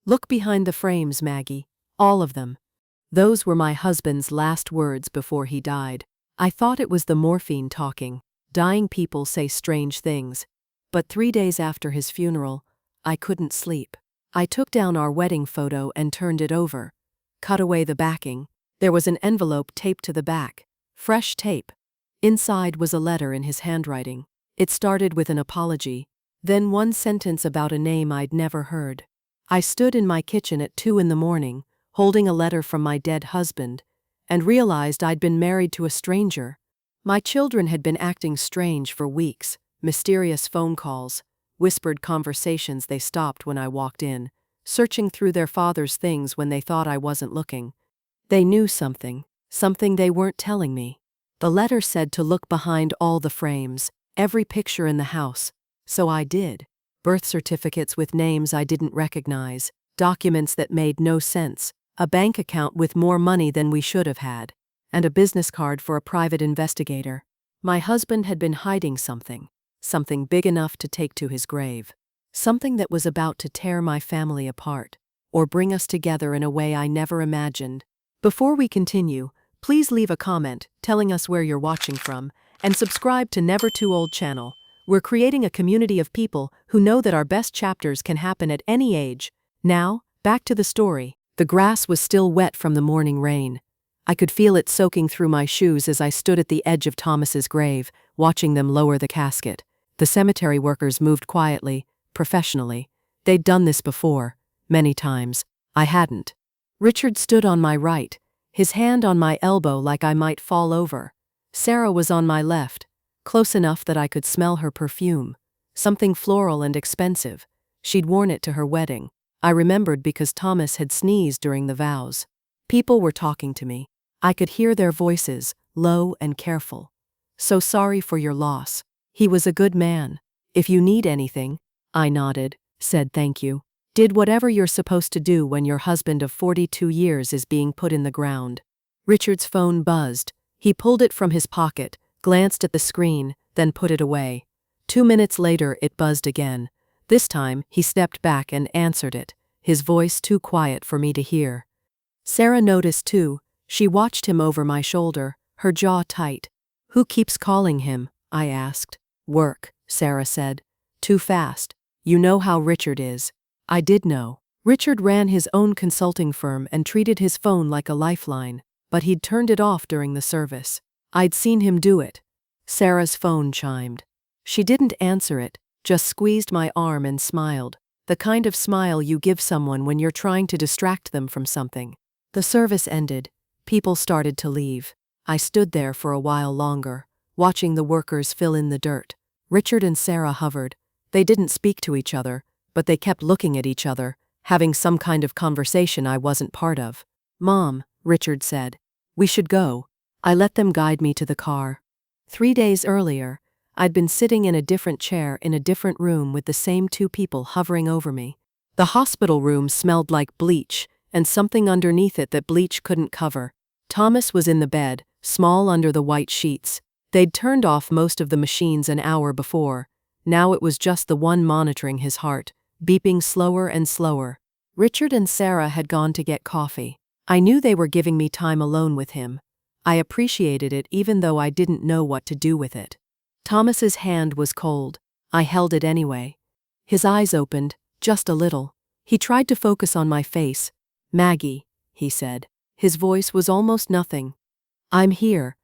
Look behind the frames, Maggie. All of them. Those were my husband's last words before he died. I thought it was the morphine talking. Dying people say strange things. But 3 days after his funeral, I couldn't sleep. I took down our wedding photo and turned it over. Cut away the backing. There was an envelope taped to the back. Fresh tape. Inside was a letter in his handwriting. It started with an apology, then one sentence about a name I'd never heard. I stood in my kitchen at 2 in the morning, holding a letter from my dead husband, and realized I'd been married to a stranger. My children had been acting strange for weeks, mysterious phone calls, whispered conversations they stopped when I walked in, searching through their father's things when they thought I wasn't looking. They knew something they weren't telling me. The letter said to look behind all the frames, every picture in the house. So I did. Birth certificates with names I didn't recognize, documents that made no sense, a bank account with more money than we should have had, and a business card for a private investigator. My husband had been hiding something big enough to take to his grave, something that was about to tear my family apart, or bring us together in a way I never imagined. Before we continue, please leave a comment telling us where you're watching from, and subscribe to Never Too Old channel. We're creating a community of people who know that our best chapters can happen at any age. Now, back to the story. The grass was still wet from the morning rain. I could feel it soaking through my shoes as I stood at the edge of Thomas's grave, watching them lower the casket. The cemetery workers moved quietly, professionally. They'd done this before, many times. I hadn't. Richard stood on my right, his hand on my elbow like I might fall over. Sarah was on my left, close enough that I could smell her perfume. Something floral and expensive. She'd worn it to her wedding. I remembered because Thomas had sneezed during the vows. People were talking to me. I could hear their voices, low and careful. So sorry for your loss. He was a good man. If you need anything, I nodded, said thank you. Did whatever you're supposed to do when your husband of 42 years is being put in the ground. Richard's phone buzzed. He pulled it from his pocket, glanced at the screen, then put it away. 2 minutes later it buzzed again. This time he stepped back and answered it, his voice too quiet for me to hear. Sarah noticed too. She watched him over my shoulder, her jaw tight. Who keeps calling him? I asked. Work, Sarah said. Too fast. You know how Richard is. I did know. Richard ran his own consulting firm and treated his phone like a lifeline, but he'd turned it off during the service. I'd seen him do it. Sarah's phone chimed. She didn't answer it, just squeezed my arm and smiled, the kind of smile you give someone when you're trying to distract them from something. The service ended. People started to leave. I stood there for a while longer, watching the workers fill in the dirt. Richard and Sarah hovered. They didn't speak to each other, but they kept looking at each other, having some kind of conversation I wasn't part of. Mom, Richard said, we should go. I let them guide me to the car. 3 days earlier, I'd been sitting in a different chair in a different room with the same 2 people hovering over me. The hospital room smelled like bleach, and something underneath it that bleach couldn't cover. Thomas was in the bed, small under the white sheets. They'd turned off most of the machines an hour before. Now it was just the one monitoring his heart, beeping slower and slower. Richard and Sarah had gone to get coffee. I knew they were giving me time alone with him. I appreciated it even though I didn't know what to do with it. Thomas's hand was cold. I held it anyway. His eyes opened, just a little. He tried to focus on my face. Maggie, he said. His voice was almost nothing. I'm here.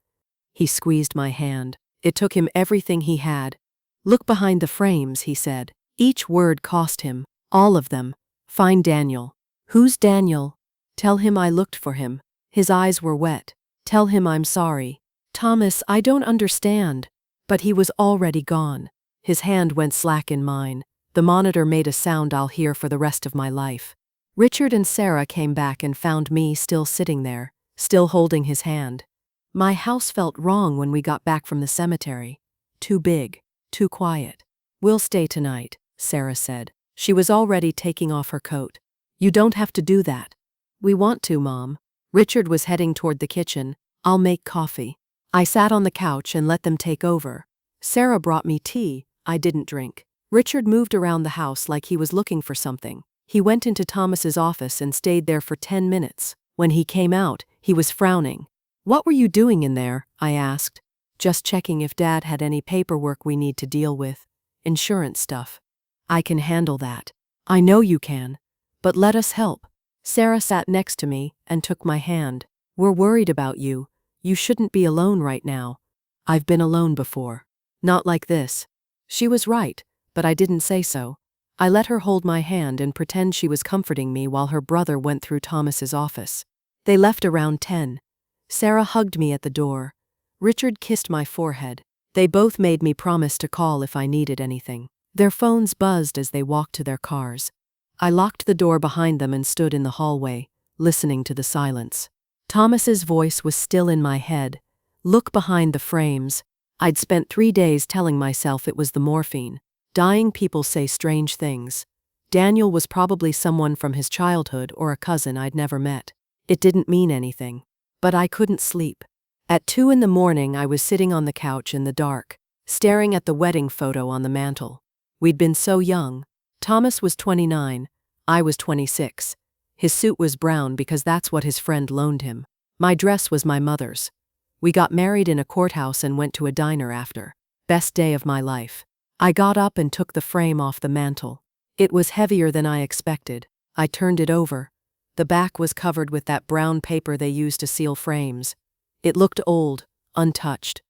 He squeezed my hand. It took him everything he had. Look behind the frames, he said. Each word cost him. All of them. Find Daniel. Who's Daniel? Tell him I looked for him. His eyes were wet. Tell him I'm sorry. Thomas, I don't understand. But he was already gone. His hand went slack in mine. The monitor made a sound I'll hear for the rest of my life. Richard and Sarah came back and found me still sitting there, still holding his hand. My house felt wrong when we got back from the cemetery. Too big, too quiet. We'll stay tonight, Sarah said. She was already taking off her coat. You don't have to do that. We want to, Mom. Richard was heading toward the kitchen. I'll make coffee. I sat on the couch and let them take over. Sarah brought me tea. I didn't drink. Richard moved around the house like he was looking for something. He went into Thomas's office and stayed there for 10 minutes. When he came out, he was frowning. "What were you doing in there?" I asked. "Just checking if Dad had any paperwork we need to deal with. Insurance stuff." "I can handle that." "I know you can. But let us help." Sarah sat next to me and took my hand. "We're worried about you. You shouldn't be alone right now." "I've been alone before. Not like this." She was right, but I didn't say so. I let her hold my hand and pretend she was comforting me while her brother went through Thomas's office. They left around 10. Sarah hugged me at the door. Richard kissed my forehead. They both made me promise to call if I needed anything. Their phones buzzed as they walked to their cars. I locked the door behind them and stood in the hallway, listening to the silence. Thomas's voice was still in my head. "Look behind the frames." I'd spent 3 days telling myself it was the morphine. Dying people say strange things. Daniel was probably someone from his childhood or a cousin I'd never met. It didn't mean anything. But I couldn't sleep. At 2 in the morning I was sitting on the couch in the dark, staring at the wedding photo on the mantel. We'd been so young. Thomas was 29, I was 26. His suit was brown because that's what his friend loaned him. My dress was my mother's. We got married in a courthouse and went to a diner after. Best day of my life. I got up and took the frame off the mantel. It was heavier than I expected. I turned it over. The back was covered with that brown paper they use to seal frames. It looked old, untouched.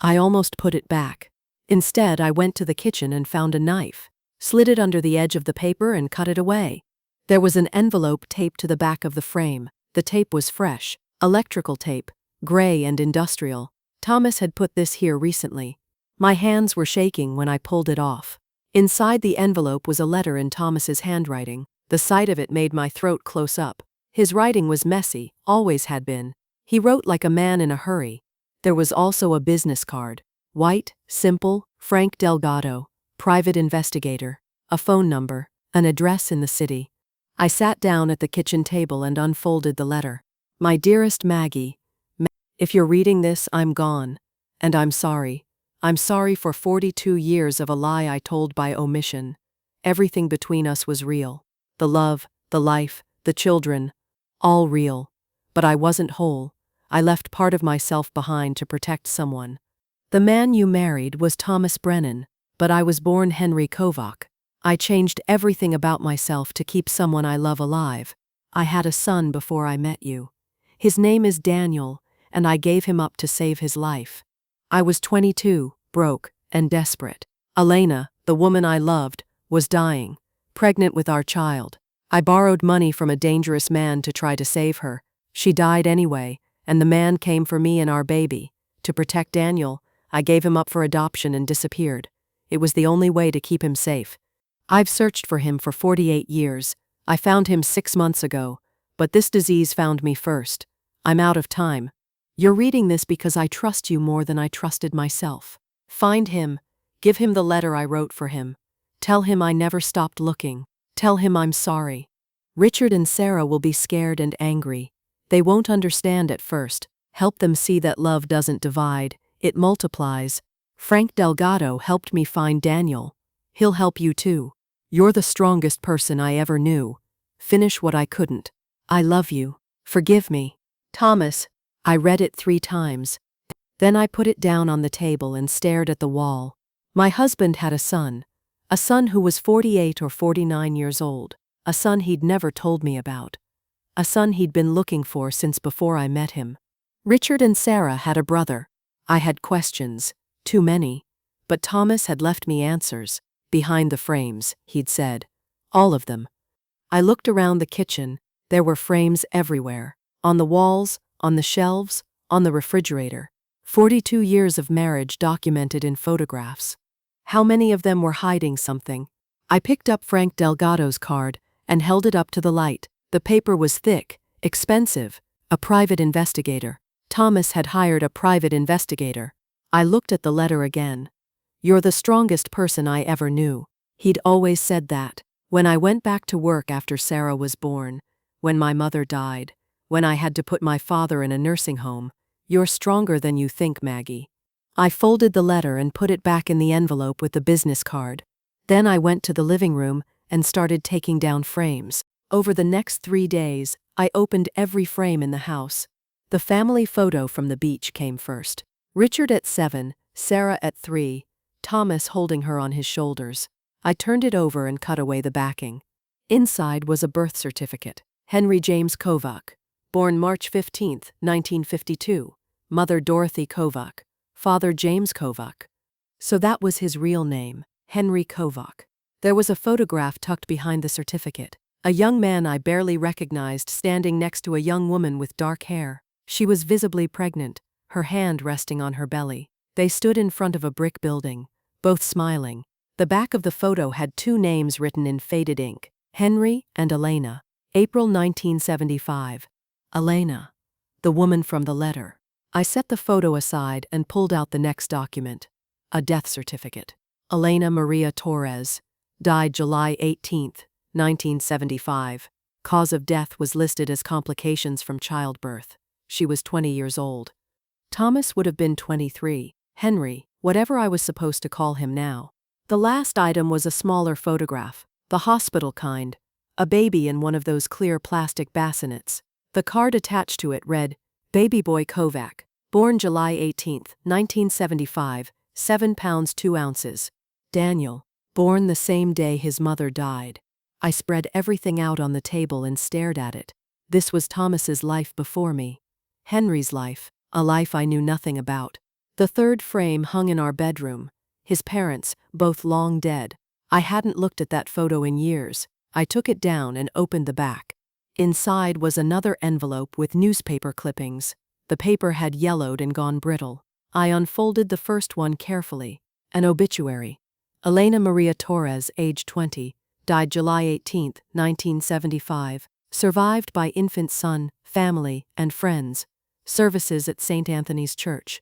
I almost put it back. Instead, I went to the kitchen and found a knife, slid it under the edge of the paper and cut it away. There was an envelope taped to the back of the frame. The tape was fresh, electrical tape, gray and industrial. Thomas had put this here recently. My hands were shaking when I pulled it off. Inside the envelope was a letter in Thomas's handwriting. The sight of it made my throat close up. His writing was messy, always had been. He wrote like a man in a hurry. There was also a business card. White, simple, Frank Delgado, private investigator, a phone number, an address in the city. I sat down at the kitchen table and unfolded the letter. "My dearest Maggie, if you're reading this, I'm gone. And I'm sorry. I'm sorry for 42 years of a lie I told by omission. Everything between us was real. The love, the life, the children, all real. But I wasn't whole. I left part of myself behind to protect someone. The man you married was Thomas Brennan, but I was born Henry Kovac. I changed everything about myself to keep someone I love alive. I had a son before I met you. His name is Daniel, and I gave him up to save his life. I was 22, broke, and desperate. Elena, the woman I loved, was dying, pregnant with our child. I borrowed money from a dangerous man to try to save her. She died anyway, and the man came for me and our baby. To protect Daniel, I gave him up for adoption and disappeared. It was the only way to keep him safe. I've searched for him for 48 years. I found him 6 months ago, but this disease found me first. I'm out of time. You're reading this because I trust you more than I trusted myself. Find him. Give him the letter I wrote for him. Tell him I never stopped looking. Tell him I'm sorry. Richard and Sarah will be scared and angry. They won't understand at first. Help them see that love doesn't divide, it multiplies. Frank Delgado helped me find Daniel. He'll help you too. You're the strongest person I ever knew. Finish what I couldn't. I love you. Forgive me. Thomas. I read it 3 times. Then I put it down on the table and stared at the wall. My husband had a son who was 48 or 49 years old, a son he'd never told me about, a son he'd been looking for since before I met him. Richard and Sarah had a brother. I had questions, too many, but Thomas had left me answers. Behind the frames, he'd said. All of them. I looked around the kitchen. There were frames everywhere. On the walls, on the shelves, on the refrigerator. 42 years of marriage documented in photographs. How many of them were hiding something? I picked up Frank Delgado's card and held it up to the light. The paper was thick, expensive. A private investigator. Thomas had hired a private investigator. I looked at the letter again. You're the strongest person I ever knew. He'd always said that. When I went back to work after Sarah was born, when my mother died, when I had to put my father in a nursing home, you're stronger than you think, Maggie. I folded the letter and put it back in the envelope with the business card. Then I went to the living room and started taking down frames. Over the next 3 days, I opened every frame in the house. The family photo from the beach came first. Richard at 7, Sarah at 3, Thomas holding her on his shoulders. I turned it over and cut away the backing. Inside was a birth certificate. Henry James Kovac, born March 15, 1952. Mother Dorothy Kovac, father James Kovac. So that was his real name, Henry Kovac. There was a photograph tucked behind the certificate. A young man I barely recognized standing next to a young woman with dark hair. She was visibly pregnant, her hand resting on her belly. They stood in front of a brick building, both smiling. The back of the photo had 2 names written in faded ink, Henry and Elena. April 1975. Elena, the woman from the letter. I set the photo aside and pulled out the next document, a death certificate. Elena Maria Torres, died July 18, 1975. Cause of death was listed as complications from childbirth. She was 20 years old. Thomas would have been 23. Henry, whatever I was supposed to call him now. The last item was a smaller photograph, the hospital kind, a baby in one of those clear plastic bassinets. The card attached to it read, Baby Boy Kovac, born July 18, 1975, 7 pounds 2 ounces. Daniel, born the same day his mother died. I spread everything out on the table and stared at it. This was Thomas's life before me. Henry's life, a life I knew nothing about. The third frame hung in our bedroom. His parents, both long dead. I hadn't looked at that photo in years. I took it down and opened the back. Inside was another envelope with newspaper clippings. The paper had yellowed and gone brittle. I unfolded the first one carefully. An obituary. Elena Maria Torres, age 20, died July 18, 1975. Survived by infant son, family, and friends. Services at St. Anthony's Church.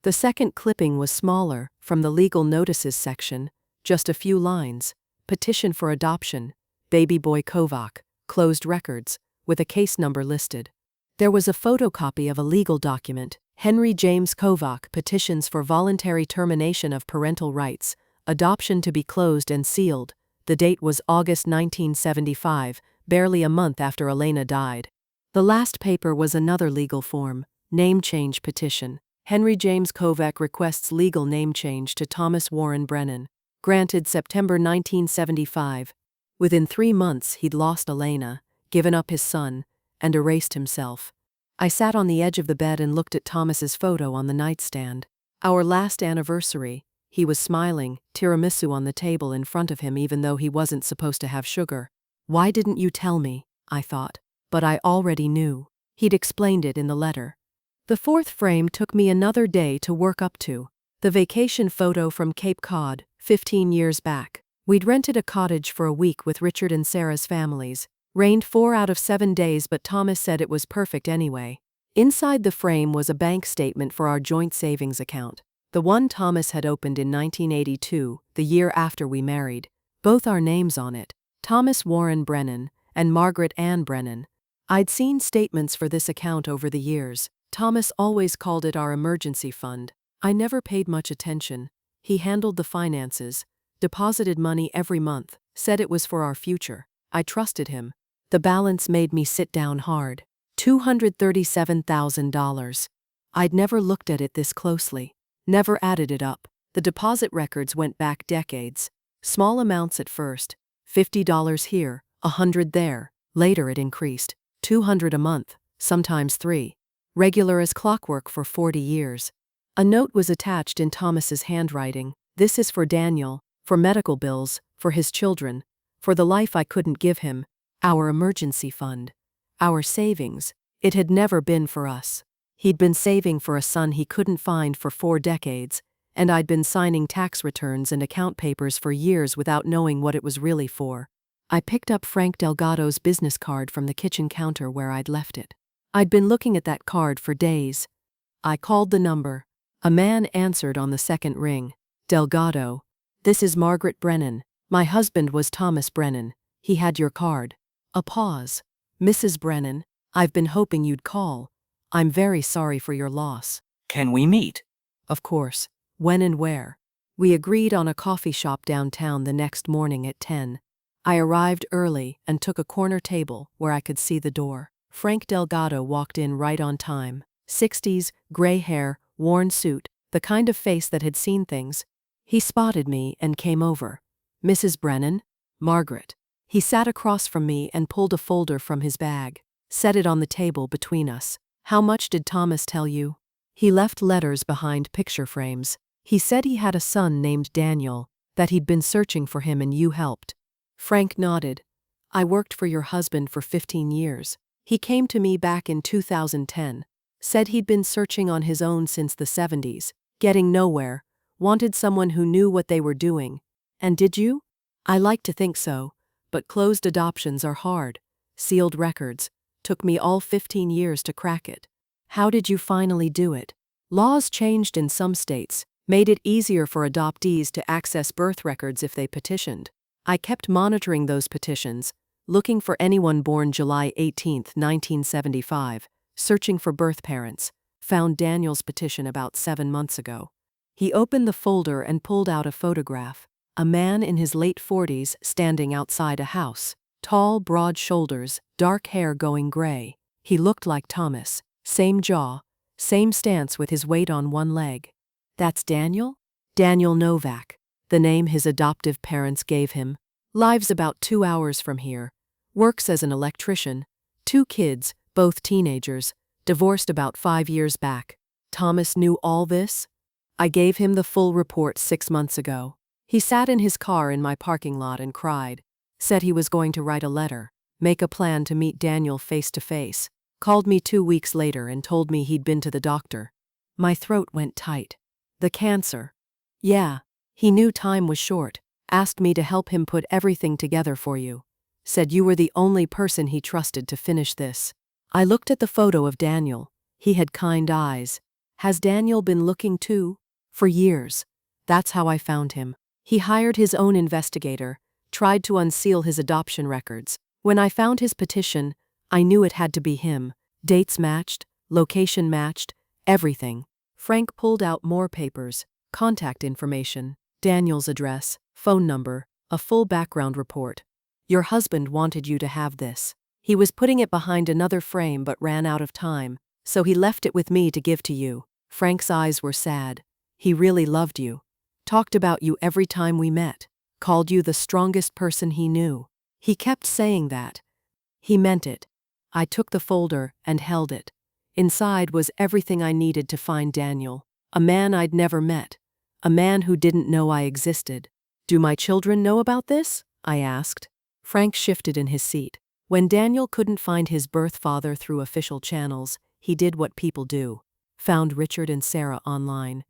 The second clipping was smaller, from the legal notices section, just a few lines. Petition for adoption, Baby Boy Kovac, closed records, with a case number listed. There was a photocopy of a legal document, Henry James Kovac petitions for voluntary termination of parental rights, adoption to be closed and sealed. The date was August 1975, barely a month after Elena died. The last paper was another legal form, name change petition. Henry James Kovac requests legal name change to Thomas Warren Brennan. Granted September 1975. Within 3 months he'd lost Elena, given up his son, and erased himself. I sat on the edge of the bed and looked at Thomas's photo on the nightstand. Our last anniversary. He was smiling, tiramisu on the table in front of him even though he wasn't supposed to have sugar. Why didn't you tell me? I thought. But I already knew. He'd explained it in the letter. The fourth frame took me another day to work up to. The vacation photo from Cape Cod, 15 years back. We'd rented a cottage for a week with Richard and Sarah's families. Rained 4 out of 7 days, but Thomas said it was perfect anyway. Inside the frame was a bank statement for our joint savings account. The one Thomas had opened in 1982, the year after we married. Both our names on it, Thomas Warren Brennan and Margaret Ann Brennan. I'd seen statements for this account over the years. Thomas always called it our emergency fund. I never paid much attention. He handled the finances, deposited money every month, said it was for our future. I trusted him. The balance made me sit down hard. $237,000. I'd never looked at it this closely. Never added it up. The deposit records went back decades. Small amounts at first. $50 here, $100 there. Later it increased. $200 a month, sometimes 3. Regular as clockwork for 40 years. A note was attached in Thomas's handwriting. This is for Daniel, for medical bills, for his children, for the life I couldn't give him, our emergency fund, our savings. It had never been for us. He'd been saving for a son he couldn't find for 4 decades, and I'd been signing tax returns and account papers for years without knowing what it was really for. I picked up Frank Delgado's business card from the kitchen counter where I'd left it. I'd been looking at that card for days. I called the number. A man answered on the second ring. Delgado. This is Margaret Brennan. My husband was Thomas Brennan. He had your card. A pause. Mrs. Brennan, I've been hoping you'd call. I'm very sorry for your loss. Can we meet? Of course. When and where? We agreed on a coffee shop downtown the next morning at 10. I arrived early and took a corner table where I could see the door. Frank Delgado walked in right on time. 60s, gray hair, worn suit, the kind of face that had seen things. He spotted me and came over. "Mrs. Brennan?" "Margaret." He sat across from me and pulled a folder from his bag, set it on the table between us. "How much did Thomas tell you?" "He left letters behind picture frames. He said he had a son named Daniel, that he'd been searching for him and you helped." Frank nodded. "I worked for your husband for 15 years. He came to me back in 2010. Said he'd been searching on his own since the 70s, getting nowhere, wanted someone who knew what they were doing. And did you?" "I like to think so, but closed adoptions are hard. Sealed records. Took me all 15 years to crack it." "How did you finally do it?" "Laws changed in some states, made it easier for adoptees to access birth records if they petitioned. I kept monitoring those petitions, looking for anyone born July 18, 1975, searching for birth parents. Found Daniel's petition about 7 months ago." He opened the folder and pulled out a photograph. A man in his late 40s standing outside a house. Tall, broad shoulders, dark hair going gray. He looked like Thomas. Same jaw, same stance with his weight on one leg. "That's Daniel?" "Daniel Novak. The name his adoptive parents gave him. Lives about 2 hours from here. Works as an electrician. 2 kids, both teenagers. Divorced about 5 years back." "Thomas knew all this?" "I gave him the full report 6 months ago. He sat in his car in my parking lot and cried. Said he was going to write a letter, make a plan to meet Daniel face to face. Called me 2 weeks later and told me he'd been to the doctor." My throat went tight. "The cancer?" "Yeah. He knew time was short. Asked me to help him put everything together for you. Said you were the only person he trusted to finish this." I looked at the photo of Daniel. He had kind eyes. "Has Daniel been looking too?" "For years. That's how I found him. He hired his own investigator, tried to unseal his adoption records. When I found his petition, I knew it had to be him. Dates matched, location matched, everything." Frank pulled out more papers, contact information, Daniel's address, phone number, a full background report. "Your husband wanted you to have this. He was putting it behind another frame but ran out of time, so he left it with me to give to you." Frank's eyes were sad. "He really loved you. Talked about you every time we met. Called you the strongest person he knew. He kept saying that. He meant it." I took the folder and held it. Inside was everything I needed to find Daniel. A man I'd never met. A man who didn't know I existed. "Do my children know about this?" I asked. Frank shifted in his seat. "When Daniel couldn't find his birth father through official channels, he did what people do. Found Richard and Sarah online.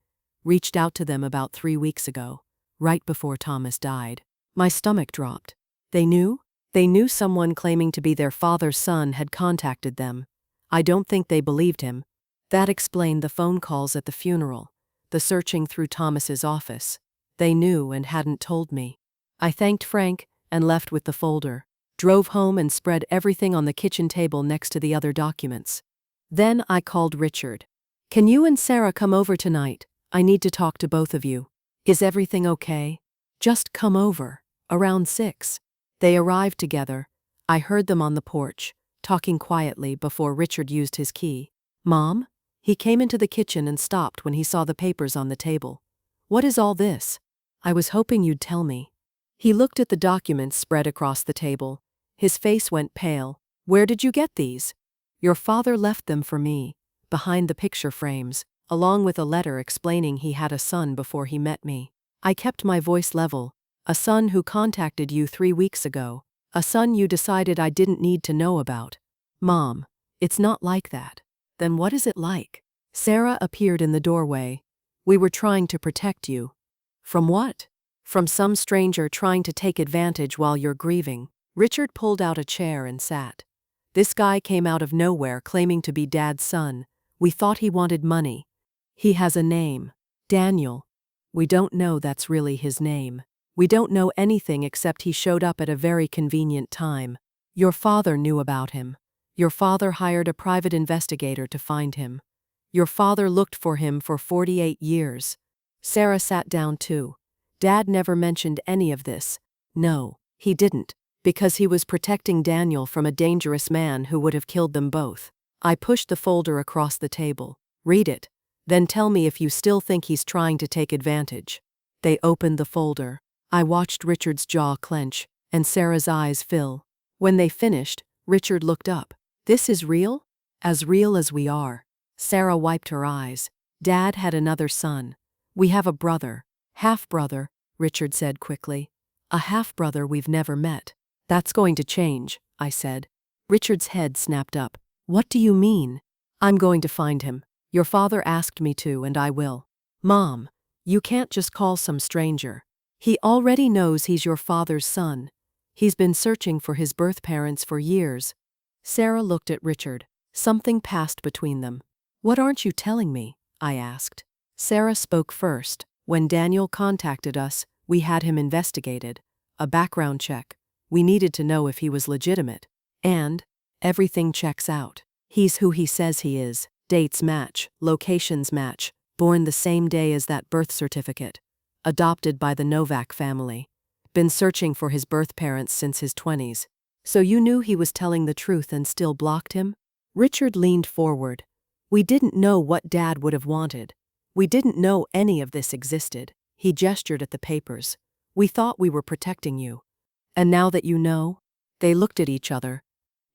Reached out to them about 3 weeks ago, right before Thomas died." My stomach dropped. "They knew?" "They knew someone claiming to be their father's son had contacted them. I don't think they believed him. That explained the phone calls at the funeral, the searching through Thomas's office. They knew and hadn't told me." I thanked Frank and left with the folder. Drove home and spread everything on the kitchen table next to the other documents. Then I called Richard. "Can you and Sarah come over tonight? I need to talk to both of you. Is everything okay? Just come over, around 6. They arrived together. I heard them on the porch, talking quietly before Richard used his key. "Mom?" He came into the kitchen and stopped when he saw the papers on the table. "What is all this?" "I was hoping you'd tell me." He looked at the documents spread across the table. His face went pale. "Where did you get these?" "Your father left them for me, behind the picture frames, along with a letter explaining he had a son before he met me." I kept my voice level. "A son who contacted you 3 weeks ago. A son you decided I didn't need to know about." "Mom, it's not like that." "Then what is it like?" Sarah appeared in the doorway. "We were trying to protect you." "From what?" "From some stranger trying to take advantage while you're grieving." Richard pulled out a chair and sat. "This guy came out of nowhere claiming to be Dad's son. We thought he wanted money. He has a name. Daniel. We don't know that's really his name. We don't know anything except he showed up at a very convenient time. Your father knew about him. Your father hired a private investigator to find him. Your father looked for him for 48 years." Sarah sat down too. "Dad never mentioned any of this." "No, he didn't. Because he was protecting Daniel from a dangerous man who would have killed them both. I pushed the folder across the table. Read it. Then tell me if you still think he's trying to take advantage. They opened the folder. I watched Richard's jaw clench and Sarah's eyes fill. When they finished, Richard looked up. This is real? As real as we are. Sarah wiped her eyes. Dad had another son. We have a brother. Half-brother, Richard said quickly. A half-brother we've never met. That's going to change, I said. Richard's head snapped up. What do you mean? I'm going to find him. Your father asked me to, and I will. Mom, you can't just call some stranger. He already knows he's your father's son. He's been searching for his birth parents for years. Sarah looked at Richard. Something passed between them. What aren't you telling me? I asked. Sarah spoke first. When Daniel contacted us, we had him investigated. A background check. We needed to know if he was legitimate. And everything checks out. He's who he says he is. Dates match, locations match, born the same day as that birth certificate. Adopted by the Novak family. Been searching for his birth parents since his 20s. So you knew he was telling the truth and still blocked him? Richard leaned forward. We didn't know what Dad would have wanted. We didn't know any of this existed. He gestured at the papers. We thought we were protecting you. And now that you know? They looked at each other.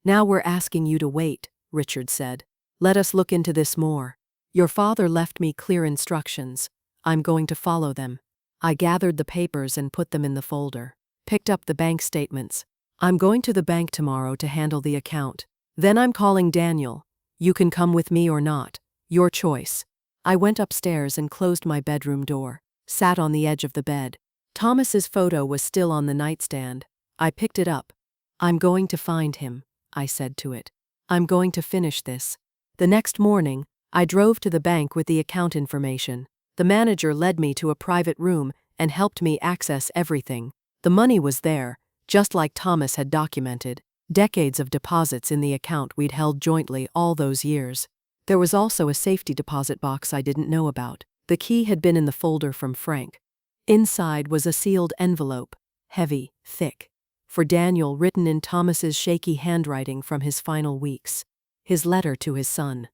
Now we're asking you to wait, Richard said. Let us look into this more. Your father left me clear instructions. I'm going to follow them. I gathered the papers and put them in the folder. Picked up the bank statements. I'm going to the bank tomorrow to handle the account. Then I'm calling Daniel. You can come with me or not. Your choice. I went upstairs and closed my bedroom door. Sat on the edge of the bed. Thomas's photo was still on the nightstand. I picked it up. I'm going to find him, I said to it. I'm going to finish this. The next morning, I drove to the bank with the account information. The manager led me to a private room and helped me access everything. The money was there, just like Thomas had documented. Decades of deposits in the account we'd held jointly all those years. There was also a safety deposit box I didn't know about. The key had been in the folder from Frank. Inside was a sealed envelope, heavy, thick, for Daniel, written in Thomas's shaky handwriting from his final weeks. His letter to his son.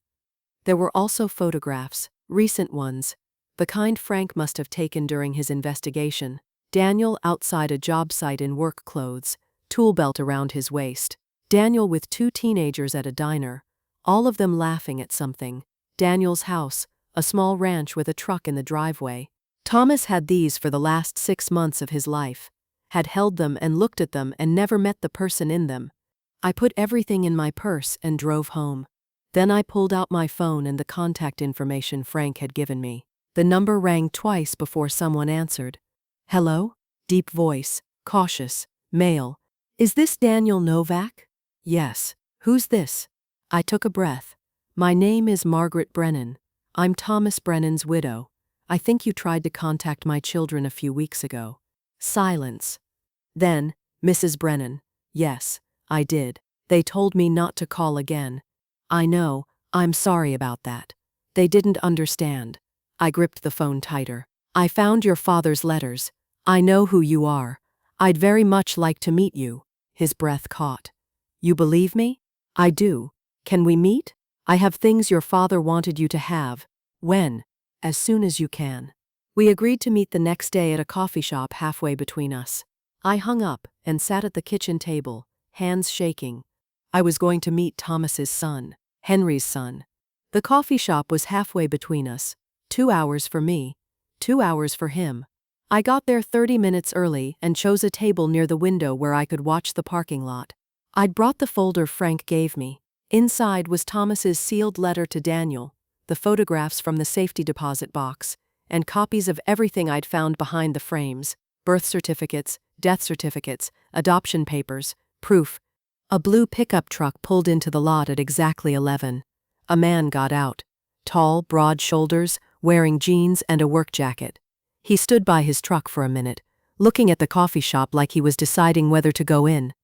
There were also photographs, recent ones, the kind Frank must have taken during his investigation. Daniel outside a job site in work clothes, tool belt around his waist. Daniel with 2 teenagers at a diner, all of them laughing at something. Daniel's house, a small ranch with a truck in the driveway. Thomas had these for the last 6 months of his life, had held them and looked at them and never met the person in them. I put everything in my purse and drove home. Then I pulled out my phone and the contact information Frank had given me. The number rang twice before someone answered. Hello? Deep voice, cautious, male. Is this Daniel Novak? Yes. Who's this? I took a breath. My name is Margaret Brennan. I'm Thomas Brennan's widow. I think you tried to contact my children a few weeks ago. Silence. Then, Mrs. Brennan. Yes, I did. They told me not to call again. I know, I'm sorry about that. They didn't understand. I gripped the phone tighter. I found your father's letters. I know who you are. I'd very much like to meet you. His breath caught. You believe me? I do. Can we meet? I have things your father wanted you to have. When? As soon as you can. We agreed to meet the next day at a coffee shop halfway between us. I hung up and sat at the kitchen table, hands shaking. I was going to meet Thomas's son, Henry's son. The coffee shop was halfway between us. 2 hours for me, 2 hours for him. I got there 30 minutes early and chose a table near the window where I could watch the parking lot. I'd brought the folder Frank gave me. Inside was Thomas's sealed letter to Daniel, the photographs from the safety deposit box, and copies of everything I'd found behind the frames, birth certificates, death certificates, adoption papers, proof. A blue pickup truck pulled into the lot at exactly 11. A man got out. Tall, broad shoulders, wearing jeans and a work jacket. He stood by his truck for a minute, looking at the coffee shop like he was deciding whether to go in.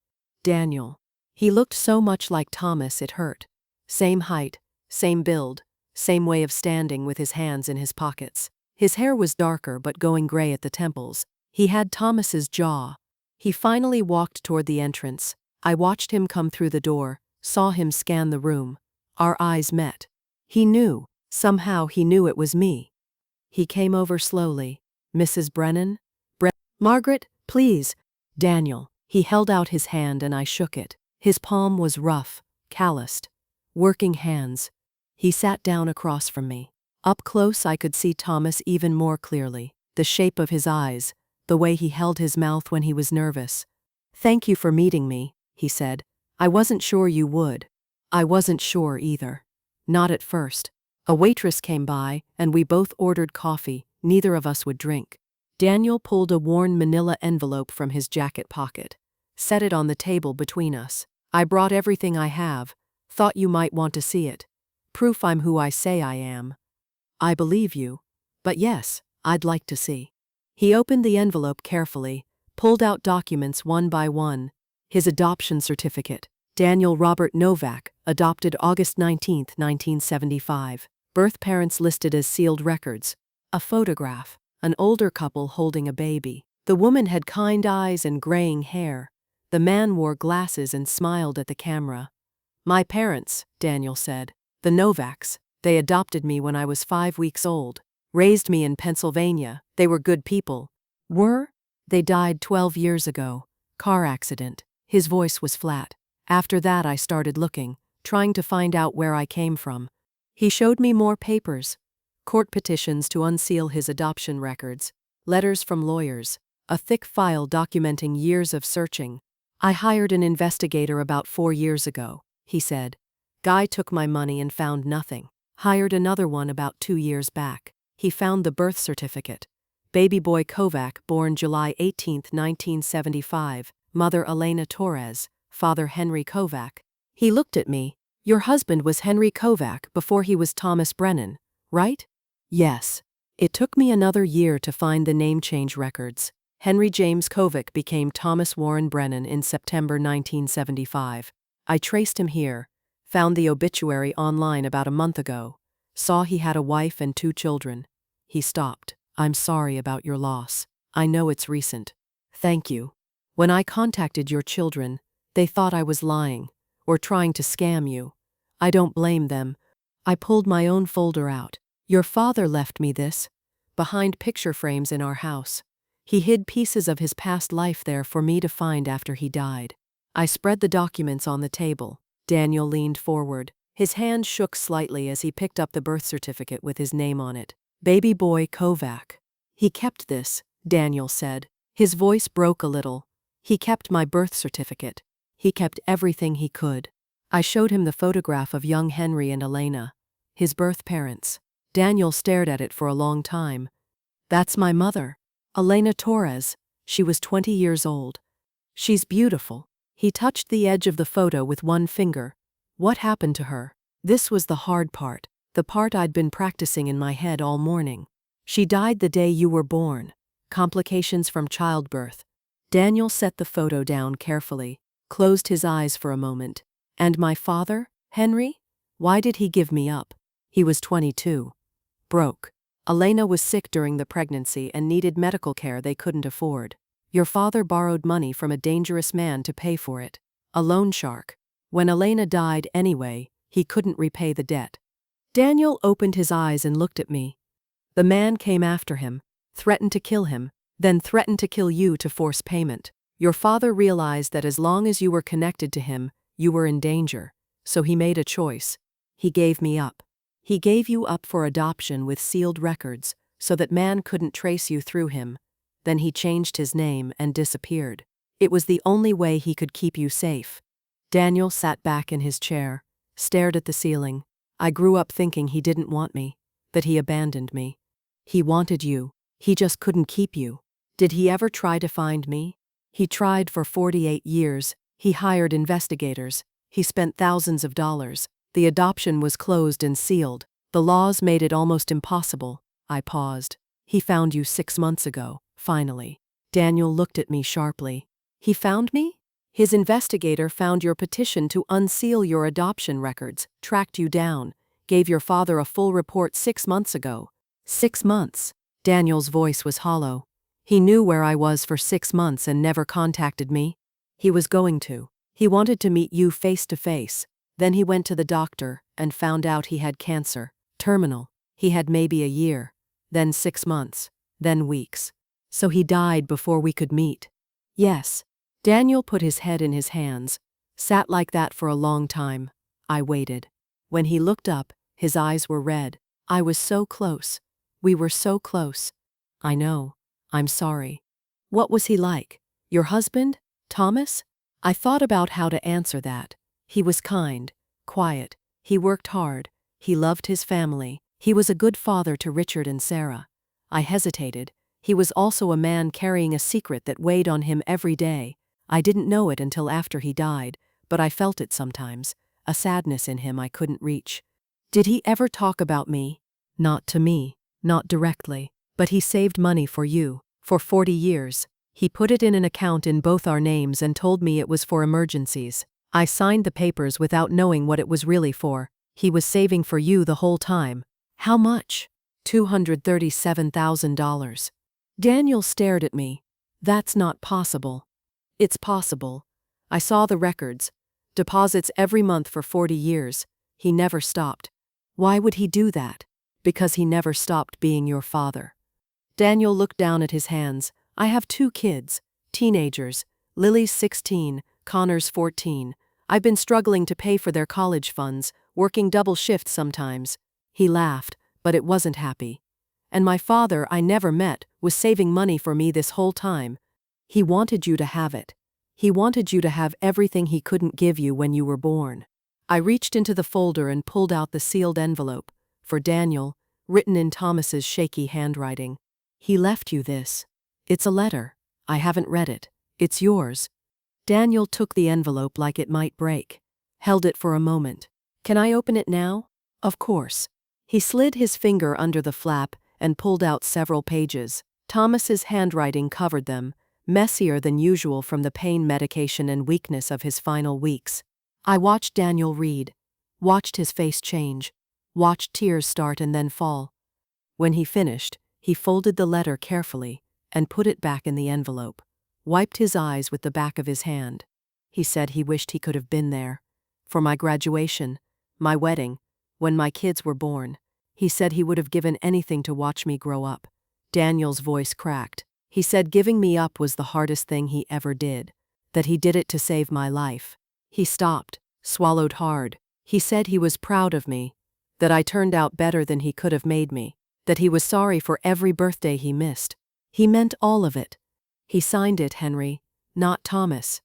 Daniel. He looked so much like Thomas it hurt. Same height, same build, same way of standing with his hands in his pockets. His hair was darker but going gray at the temples. He had Thomas's jaw. He finally walked toward the entrance. I watched him come through the door, saw him scan the room. Our eyes met. He knew. Somehow he knew it was me. He came over slowly. Mrs. Brennan? Margaret, please. Daniel. He held out his hand and I shook it. His palm was rough, calloused. Working hands. He sat down across from me. Up close I could see Thomas even more clearly. The shape of his eyes, the way he held his mouth when he was nervous. "Thank you for meeting me," he said. "I wasn't sure you would." I wasn't sure either. Not at first. A waitress came by, and we both ordered coffee. Neither of us would drink. Daniel pulled a worn manila envelope from his jacket pocket. Set it on the table between us. "I brought everything I have. Thought you might want to see it. Proof I'm who I say I am." "I believe you. But yes, I'd like to see." He opened the envelope carefully, pulled out documents one by one. His adoption certificate. Daniel Robert Novak, adopted August 19, 1975. Birth parents listed as sealed records. A photograph. An older couple holding a baby. The woman had kind eyes and graying hair. The man wore glasses and smiled at the camera. "My parents," Daniel said. "The Novaks. They adopted me when I was 5 weeks old. Raised me in Pennsylvania. They were good people." "Were?" "They died 12 years ago. Car accident." His voice was flat. "After that I started looking, trying to find out where I came from." He showed me more papers. Court petitions to unseal his adoption records. Letters from lawyers. A thick file documenting years of searching. "I hired an investigator about 4 years ago," he said. "Guy took my money and found nothing. Hired another one about 2 years back. He found the birth certificate. Baby boy Kovac, born July 18, 1975. Mother Elena Torres. Father Henry Kovac." He looked at me. "Your husband was Henry Kovac before he was Thomas Brennan, right?" "Yes." It took me another year to find the name change records. Henry James Kovac became Thomas Warren Brennan in September 1975. I traced him here. Found the obituary online about a month ago. Saw he had a wife and 2 children. He stopped. "I'm sorry about your loss. I know it's recent." "Thank you. When I contacted your children, they thought I was lying, or trying to scam you. I don't blame them." I pulled my own folder out. "Your father left me this, behind picture frames in our house. He hid pieces of his past life there for me to find after he died." I spread the documents on the table. Daniel leaned forward. His hand shook slightly as he picked up the birth certificate with his name on it. "Baby boy Kovac." "He kept this," Daniel said. His voice broke a little. "He kept my birth certificate. He kept everything he could." I showed him the photograph of young Henry and Elena, his birth parents. Daniel stared at it for a long time. "That's my mother, Elena Torres. She was 20 years old. She's beautiful." He touched the edge of the photo with one finger. "What happened to her?" This was the hard part, the part I'd been practicing in my head all morning. "She died the day you were born. Complications from childbirth." Daniel set the photo down carefully, closed his eyes for a moment. "And my father, Henry? Why did he give me up?" "He was 22. Broke. Elena was sick during the pregnancy and needed medical care they couldn't afford. Your father borrowed money from a dangerous man to pay for it. A loan shark. When Elena died anyway, he couldn't repay the debt." Daniel opened his eyes and looked at me. "The man came after him, threatened to kill him, then threatened to kill you to force payment. Your father realized that as long as you were connected to him, you were in danger, so he made a choice. He gave me up. He gave you up for adoption with sealed records, so that man couldn't trace you through him. Then he changed his name and disappeared. It was the only way he could keep you safe." Daniel sat back in his chair, stared at the ceiling. "I grew up thinking he didn't want me, that he abandoned me. He wanted you. He just couldn't keep you. Did he ever try to find me?" "He tried for 48 years. He hired investigators. He spent thousands of dollars. The adoption was closed and sealed. The laws made it almost impossible." I paused. "He found you 6 months ago, finally." Daniel looked at me sharply. "He found me?" "His investigator found your petition to unseal your adoption records, tracked you down, gave your father a full report 6 months ago." 6 months. Daniel's voice was hollow. He knew where I was for 6 months and never contacted me. He was going to. He wanted to meet you face to face. Then he went to the doctor and found out he had cancer. Terminal. He had maybe a year, then 6 months, then weeks. So he died before we could meet. Yes. Daniel put his head in his hands, sat like that for a long time. I waited. When he looked up, his eyes were red. I was so close. We were so close. I know. I'm sorry. What was he like? Your husband? Thomas? I thought about how to answer that. He was kind, quiet. He worked hard. He loved his family. He was a good father to Richard and Sarah. I hesitated. He was also a man carrying a secret that weighed on him every day. I didn't know it until after he died, but I felt it sometimes, a sadness in him I couldn't reach. Did he ever talk about me? Not to me, not directly, but he saved money for you, for 40 years. He put it in an account in both our names and told me it was for emergencies. I signed the papers without knowing what it was really for. He was saving for you the whole time. How much? $237,000. Daniel stared at me. That's not possible. It's possible. I saw the records. Deposits every month for 40 years. He never stopped. Why would he do that? Because he never stopped being your father. Daniel looked down at his hands. I have 2 kids, teenagers. Lily's 16, Connor's 14. I've been struggling to pay for their college funds, working double shifts sometimes. He laughed, but it wasn't happy. And my father, I never met, was saving money for me this whole time. He wanted you to have it. He wanted you to have everything he couldn't give you when you were born. I reached into the folder and pulled out the sealed envelope. For Daniel, written in Thomas's shaky handwriting. He left you this. It's a letter. I haven't read it. It's yours. Daniel took the envelope like it might break. Held it for a moment. Can I open it now? Of course. He slid his finger under the flap and pulled out several pages. Thomas's handwriting covered them, messier than usual from the pain medication and weakness of his final weeks. I watched Daniel read, watched his face change, watched tears start and then fall. When he finished, he folded the letter carefully and put it back in the envelope, wiped his eyes with the back of his hand. He said he wished he could have been there. For my graduation, my wedding, when my kids were born. He said he would have given anything to watch me grow up. Daniel's voice cracked. He said giving me up was the hardest thing he ever did, that he did it to save my life. He stopped, swallowed hard. He said he was proud of me, that I turned out better than he could have made me, that he was sorry for every birthday he missed. He meant all of it. He signed it Henry, not Thomas.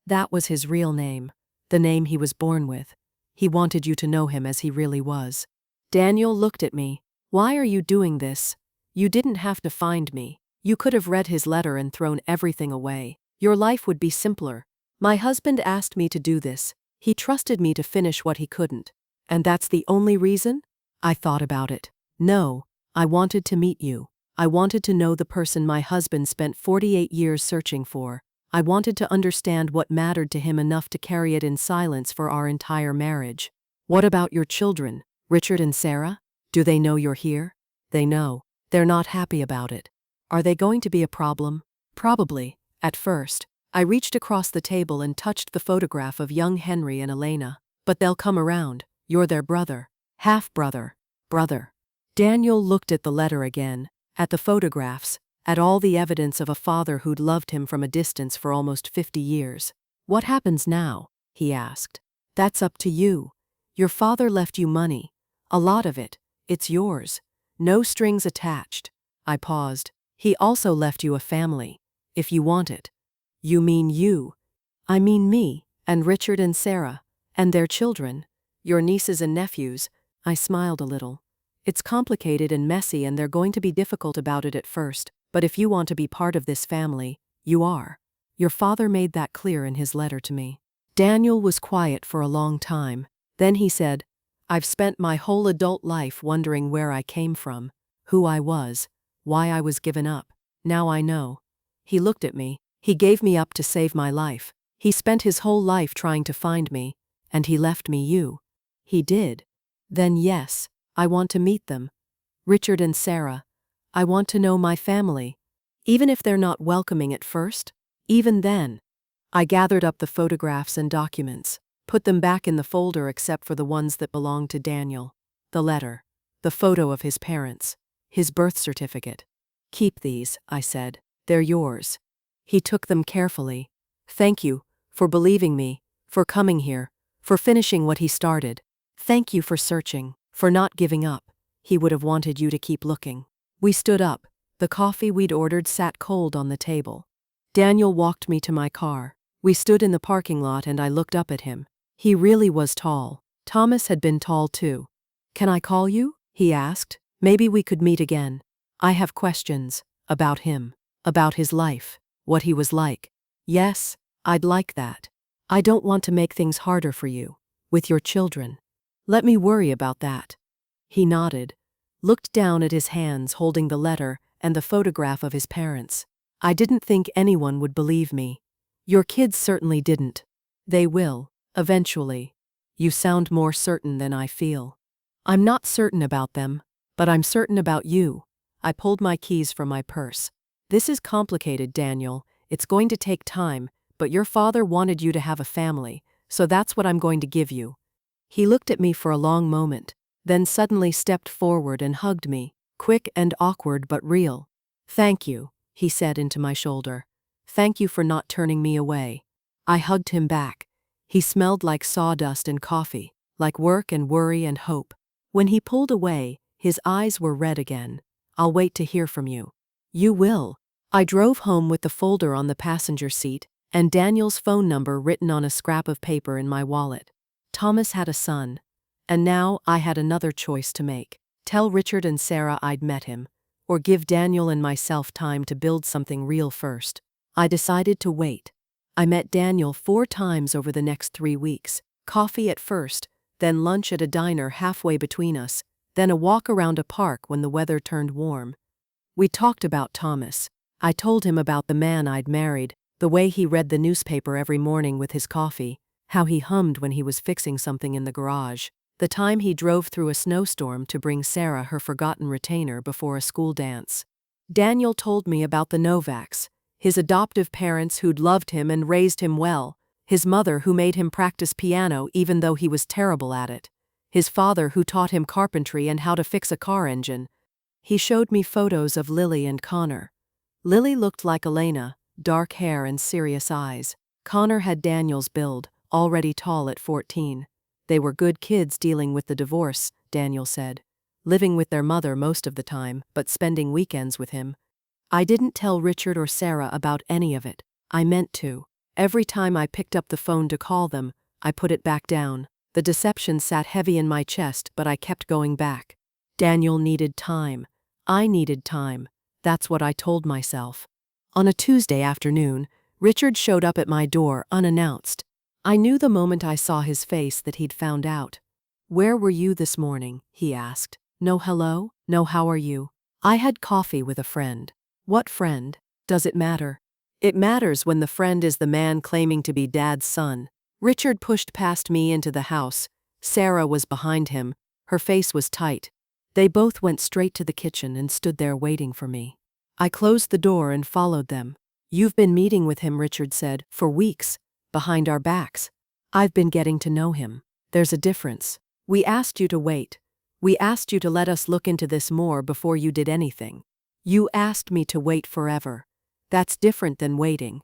That was his real name, the name he was born with. He wanted you to know him as he really was. Daniel looked at me. Why are you doing this? You didn't have to find me. You could have read his letter and thrown everything away. Your life would be simpler. My husband asked me to do this. He trusted me to finish what he couldn't. And that's the only reason? I thought about it. No, I wanted to meet you. I wanted to know the person my husband spent 48 years searching for. I wanted to understand what mattered to him enough to carry it in silence for our entire marriage. What about your children, Richard and Sarah? Do they know you're here? They know. They're not happy about it. Are they going to be a problem? Probably, at first. I reached across the table and touched the photograph of young Henry and Elena. But they'll come around. You're their brother. Half-brother. Brother. Daniel looked at the letter again, at the photographs, at all the evidence of a father who'd loved him from a distance for almost 50 years. What happens now? He asked. That's up to you. Your father left you money. A lot of it. It's yours. No strings attached. I paused. He also left you a family. If you want it. You mean you. I mean me, and Richard and Sarah, and their children, your nieces and nephews. I smiled a little. It's complicated and messy and they're going to be difficult about it at first, but if you want to be part of this family, you are. Your father made that clear in his letter to me. Daniel was quiet for a long time. Then he said, I've spent my whole adult life wondering where I came from, who I was, why I was given up. Now I know. He looked at me. He gave me up to save my life. He spent his whole life trying to find me, and he left me you. He did. Then yes, I want to meet them. Richard and Sarah. I want to know my family. Even if they're not welcoming at first? Even then. I gathered up the photographs and documents, put them back in the folder except for the ones that belonged to Daniel. The letter, the photo of his parents, his birth certificate. Keep these, I said. They're yours. He took them carefully. Thank you for believing me, for coming here, for finishing what he started. Thank you for searching, for not giving up. He would have wanted you to keep looking. We stood up. The coffee we'd ordered sat cold on the table. Daniel walked me to my car. We stood in the parking lot and I looked up at him. He really was tall. Thomas had been tall too. Can I call you? He asked. Maybe we could meet again. I have questions. About him. About his life. What he was like. Yes, I'd like that. I don't want to make things harder for you. With your children. Let me worry about that. He nodded. Looked down at his hands holding the letter and the photograph of his parents. I didn't think anyone would believe me. Your kids certainly didn't. They will, eventually. You sound more certain than I feel. I'm not certain about them, but I'm certain about you. I pulled my keys from my purse. This is complicated, Daniel. It's going to take time, but your father wanted you to have a family, so that's what I'm going to give you. He looked at me for a long moment, then suddenly stepped forward and hugged me, quick and awkward but real. Thank you, he said into my shoulder. Thank you for not turning me away. I hugged him back. He smelled like sawdust and coffee, like work and worry and hope. When he pulled away, his eyes were red again. I'll wait to hear from you. You will. I drove home with the folder on the passenger seat and Daniel's phone number written on a scrap of paper in my wallet. Thomas had a son. And now I had another choice to make. Tell Richard and Sarah I'd met him, or give Daniel and myself time to build something real first. I decided to wait. I met Daniel 4 times over the next 3 weeks. Coffee at first, then lunch at a diner halfway between us, then a walk around a park when the weather turned warm. We talked about Thomas. I told him about the man I'd married, the way he read the newspaper every morning with his coffee, how he hummed when he was fixing something in the garage, the time he drove through a snowstorm to bring Sarah her forgotten retainer before a school dance. Daniel told me about the Novaks, his adoptive parents who'd loved him and raised him well, his mother who made him practice piano even though he was terrible at it, his father who taught him carpentry and how to fix a car engine. He showed me photos of Lily and Connor. Lily looked like Elena, dark hair and serious eyes. Connor had Daniel's build, already tall at 14. They were good kids dealing with the divorce, Daniel said. Living with their mother most of the time, but spending weekends with him. I didn't tell Richard or Sarah about any of it. I meant to. Every time I picked up the phone to call them, I put it back down. The deception sat heavy in my chest, but I kept going back. Daniel needed time. I needed time. That's what I told myself. On a Tuesday afternoon, Richard showed up at my door unannounced. I knew the moment I saw his face that he'd found out. Where were you this morning? He asked. No hello? No how are you? I had coffee with a friend. What friend? Does it matter? It matters when the friend is the man claiming to be Dad's son. Richard pushed past me into the house. Sarah was behind him. Her face was tight. They both went straight to the kitchen and stood there waiting for me. I closed the door and followed them. You've been meeting with him, Richard said, for weeks. Behind our backs. I've been getting to know him. There's a difference. We asked you to wait. We asked you to let us look into this more before you did anything. You asked me to wait forever. That's different than waiting.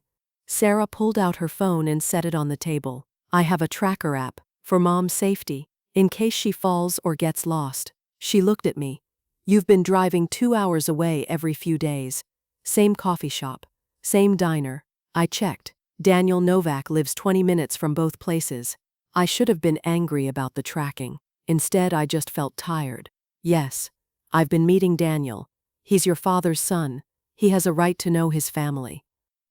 Sarah pulled out her phone and set it on the table. I have a tracker app, for Mom's safety, in case she falls or gets lost. She looked at me. You've been driving 2 hours away every few days. Same coffee shop. Same diner. I checked. Daniel Novak lives 20 minutes from both places. I should have been angry about the tracking. Instead, I just felt tired. Yes, I've been meeting Daniel. He's your father's son. He has a right to know his family.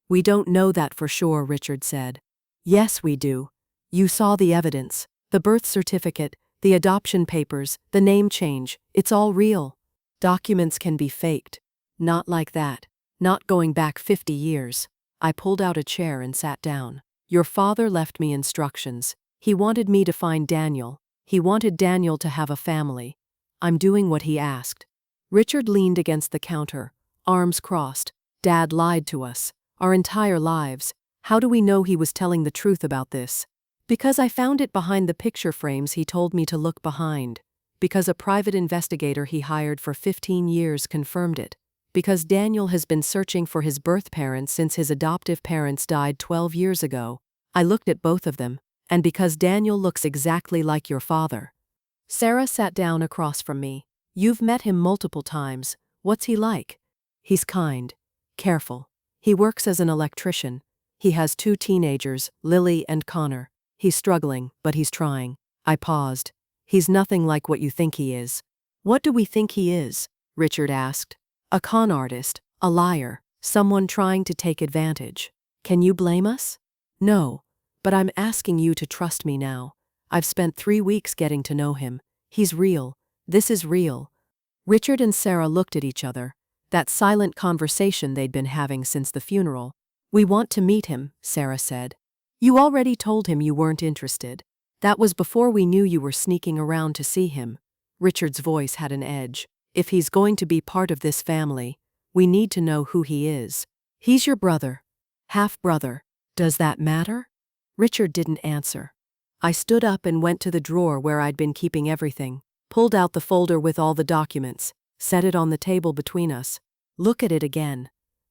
We don't know that for sure, Richard said. Yes, we do. You saw the evidence. The birth certificate, the adoption papers, the name change. It's all real. Documents can be faked. Not like that. Not going back 50 years. I pulled out a chair and sat down. Your father left me instructions. He wanted me to find Daniel. He wanted Daniel to have a family. I'm doing what he asked. Richard leaned against the counter, arms crossed. Dad lied to us, our entire lives. How do we know he was telling the truth about this? Because I found it behind the picture frames he told me to look behind. Because a private investigator he hired for 15 years confirmed it. Because Daniel has been searching for his birth parents since his adoptive parents died 12 years ago. I looked at both of them. And because Daniel looks exactly like your father. Sarah sat down across from me. You've met him multiple times. What's he like? He's kind. Careful. He works as an electrician. He has 2 teenagers, Lily and Connor. He's struggling, but he's trying. I paused. He's nothing like what you think he is. What do we think he is? Richard asked. A con artist, a liar, someone trying to take advantage. Can you blame us? No. But I'm asking you to trust me now. I've spent 3 weeks getting to know him. He's real. This is real. Richard and Sarah looked at each other. That silent conversation they'd been having since the funeral. We want to meet him, Sarah said. You already told him you weren't interested. That was before we knew you were sneaking around to see him. Richard's voice had an edge. If he's going to be part of this family, we need to know who he is. He's your brother. Half-brother. Does that matter? Richard didn't answer. I stood up and went to the drawer where I'd been keeping everything, pulled out the folder with all the documents, set it on the table between us. Look at it again.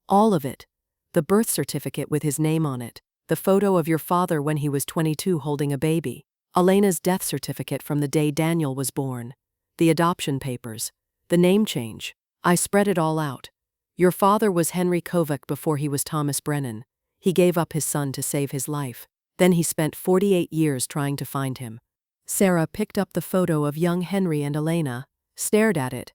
All of it. The birth certificate with his name on it, the photo of your father when he was 22 holding a baby, Elena's death certificate from the day Daniel was born, the adoption papers, the name change. I spread it all out. Your father was Henry Kovac before he was Thomas Brennan. He gave up his son to save his life. Then he spent 48 years trying to find him. Sarah picked up the photo of young Henry and Elena, stared at it.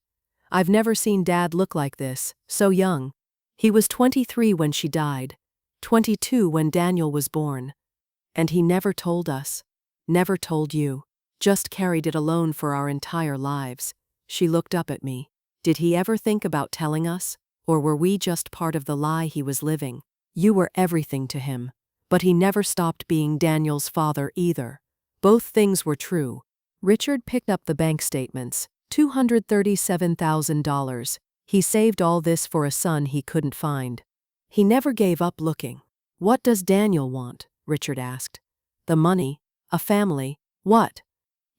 I've never seen Dad look like this, so young. He was 23 when she died, 22 when Daniel was born. And he never told us, never told you, just carried it alone for our entire lives. She looked up at me. Did he ever think about telling us, or were we just part of the lie he was living? You were everything to him. But he never stopped being Daniel's father either. Both things were true. Richard picked up the bank statements. $237,000. He saved all this for a son he couldn't find. He never gave up looking. What does Daniel want? Richard asked. The money, a family, what?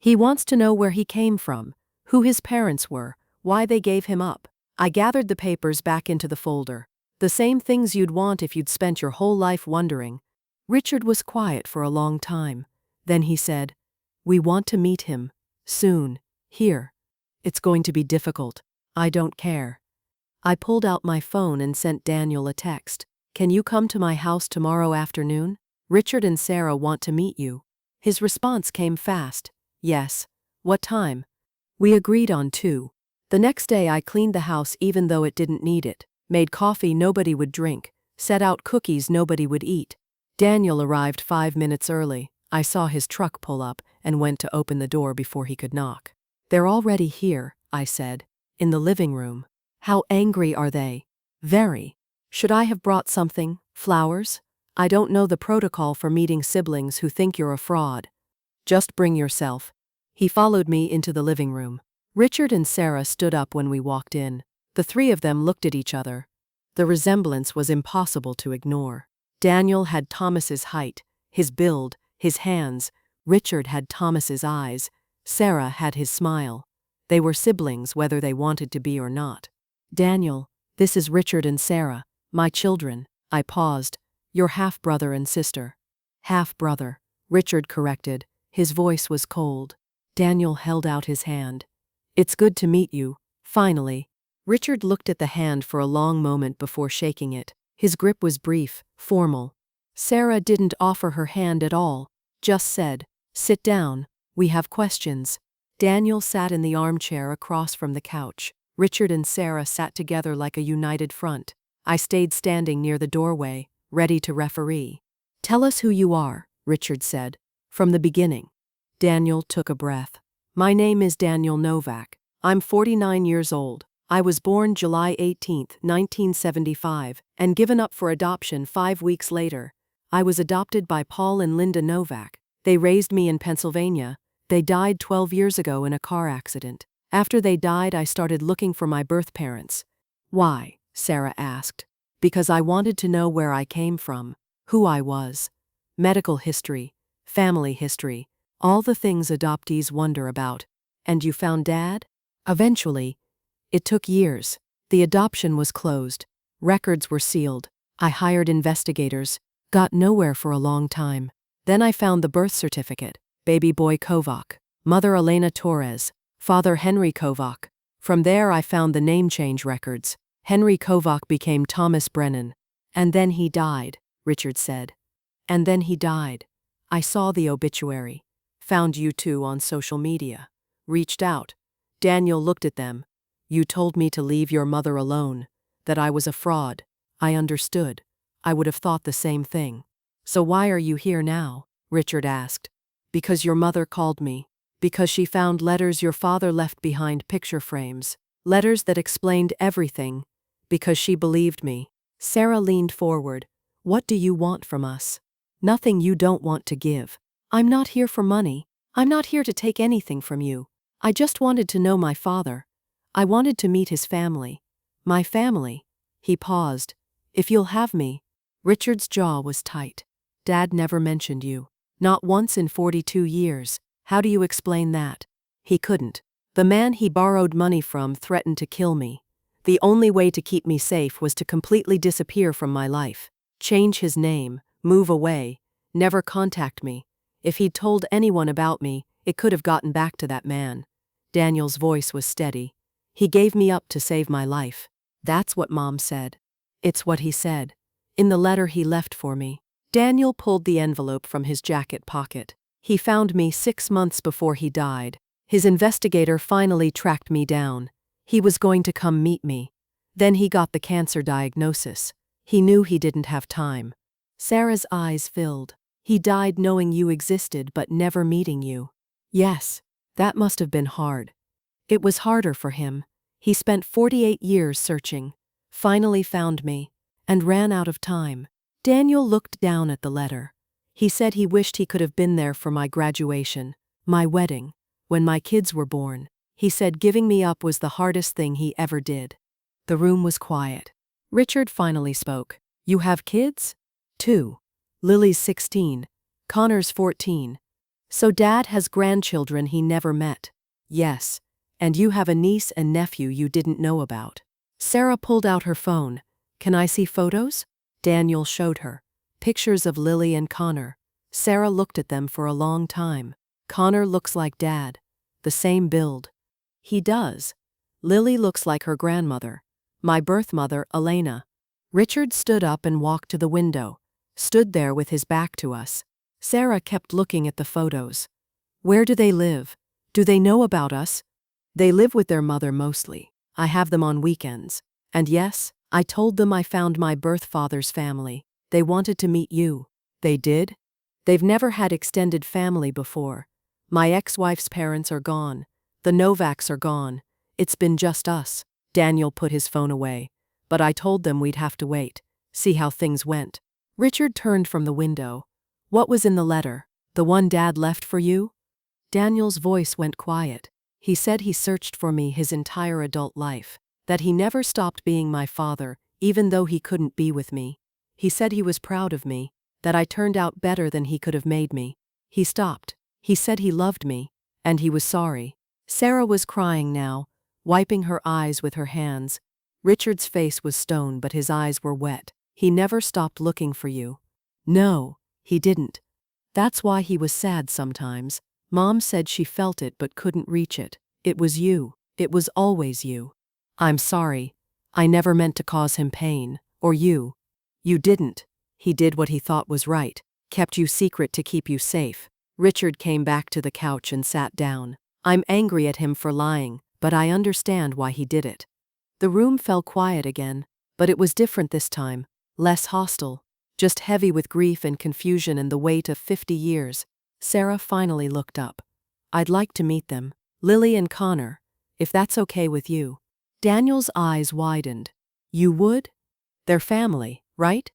He wants to know where he came from, who his parents were, why they gave him up. I gathered the papers back into the folder. The same things you'd want if you'd spent your whole life wondering. Richard was quiet for a long time. Then he said, We want to meet him. Soon. Here. It's going to be difficult. I don't care. I pulled out my phone and sent Daniel a text. Can you come to my house tomorrow afternoon? Richard and Sarah want to meet you. His response came fast. Yes. What time? We agreed on 2. The next day I cleaned the house even though it didn't need it, made coffee nobody would drink, set out cookies nobody would eat. Daniel arrived 5 minutes early. I saw his truck pull up and went to open the door before he could knock. They're already here, I said, in the living room. How angry are they? Very. Should I have brought something? Flowers? I don't know the protocol for meeting siblings who think you're a fraud. Just bring yourself. He followed me into the living room. Richard and Sarah stood up when we walked in. The 3 of them looked at each other. The resemblance was impossible to ignore. Daniel had Thomas's height, his build, his hands. Richard had Thomas's eyes. Sarah had his smile. They were siblings whether they wanted to be or not. Daniel, this is Richard and Sarah, my children. I paused. Your half-brother and sister. Half-brother, Richard corrected. His voice was cold. Daniel held out his hand. It's good to meet you, finally. Richard looked at the hand for a long moment before shaking it. His grip was brief, formal. Sarah didn't offer her hand at all, just said, Sit down, we have questions. Daniel sat in the armchair across from the couch. Richard and Sarah sat together like a united front. I stayed standing near the doorway, ready to referee. Tell us who you are, Richard said, from the beginning. Daniel took a breath. My name is Daniel Novak. I'm 49 years old. I was born July 18, 1975, and given up for adoption 5 weeks later. I was adopted by Paul and Linda Novak. They raised me in Pennsylvania. They died 12 years ago in a car accident. After they died, I started looking for my birth parents. Why? Sarah asked. Because I wanted to know where I came from, who I was. Medical history, family history, all the things adoptees wonder about. And you found Dad? Eventually. It took years. The adoption was closed. Records were sealed. I hired investigators. Got nowhere for a long time. Then I found the birth certificate. Baby boy Kovac. Mother Elena Torres. Father Henry Kovac. From there I found the name change records. Henry Kovac became Thomas Brennan. And then he died, Richard said. And then he died. I saw the obituary. Found you two on social media. Reached out. Daniel looked at them. You told me to leave your mother alone, that I was a fraud. I understood. I would have thought the same thing. So why are you here now? Richard asked. Because your mother called me. Because she found letters your father left behind picture frames. Letters that explained everything. Because she believed me. Sarah leaned forward. What do you want from us? Nothing you don't want to give. I'm not here for money. I'm not here to take anything from you. I just wanted to know my father. I wanted to meet his family. My family. He paused. If you'll have me. Richard's jaw was tight. Dad never mentioned you. Not once in 42 years. How do you explain that? He couldn't. The man he borrowed money from threatened to kill me. The only way to keep me safe was to completely disappear from my life. Change his name, move away, never contact me. If he'd told anyone about me, it could have gotten back to that man. Daniel's voice was steady. He gave me up to save my life. That's what Mom said. It's what he said. In the letter he left for me. Daniel pulled the envelope from his jacket pocket. He found me 6 months before he died. His investigator finally tracked me down. He was going to come meet me. Then he got the cancer diagnosis. He knew he didn't have time. Sarah's eyes filled. He died knowing you existed but never meeting you. Yes, that must have been hard. It was harder for him. He spent 48 years searching, finally found me, and ran out of time. Daniel looked down at the letter. He said he wished he could have been there for my graduation, my wedding, when my kids were born. He said giving me up was the hardest thing he ever did. The room was quiet. Richard finally spoke. You have kids? 2. Lily's 16. Connor's 14. So Dad has grandchildren he never met. Yes. And you have a niece and nephew you didn't know about. Sarah pulled out her phone. Can I see photos? Daniel showed her. Pictures of Lily and Connor. Sarah looked at them for a long time. Connor looks like Dad. The same build. He does. Lily looks like her grandmother. My birth mother, Elena. Richard stood up and walked to the window. Stood there with his back to us. Sarah kept looking at the photos. Where do they live? Do they know about us? They live with their mother mostly. I have them on weekends. And yes, I told them I found my birth father's family. They wanted to meet you. They did? They've never had extended family before. My ex-wife's parents are gone. The Novaks are gone. It's been just us. Daniel put his phone away. But I told them we'd have to wait. See how things went. Richard turned from the window. What was in the letter? The one Dad left for you? Daniel's voice went quiet. He said he searched for me his entire adult life. That he never stopped being my father, even though he couldn't be with me. He said he was proud of me. That I turned out better than he could have made me. He stopped. He said he loved me. And he was sorry. Sarah was crying now, wiping her eyes with her hands. Richard's face was stone but his eyes were wet. He never stopped looking for you. No, he didn't. That's why he was sad sometimes. Mom said she felt it but couldn't reach it. It was you. It was always you. I'm sorry. I never meant to cause him pain. Or you. You didn't. He did what he thought was right. Kept you secret to keep you safe. Richard came back to the couch and sat down. I'm angry at him for lying, but I understand why he did it. The room fell quiet again, but it was different this time. Less hostile. Just heavy with grief and confusion and the weight of 50 years. Sarah finally looked up. I'd like to meet them. Lily and Connor. If that's okay with you. Daniel's eyes widened. You would? They're family, right?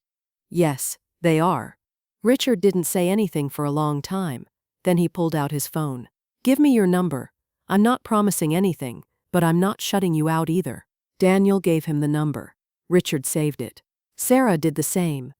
Yes, they are. Richard didn't say anything for a long time. Then he pulled out his phone. Give me your number. I'm not promising anything, but I'm not shutting you out either. Daniel gave him the number. Richard saved it. Sarah did the same.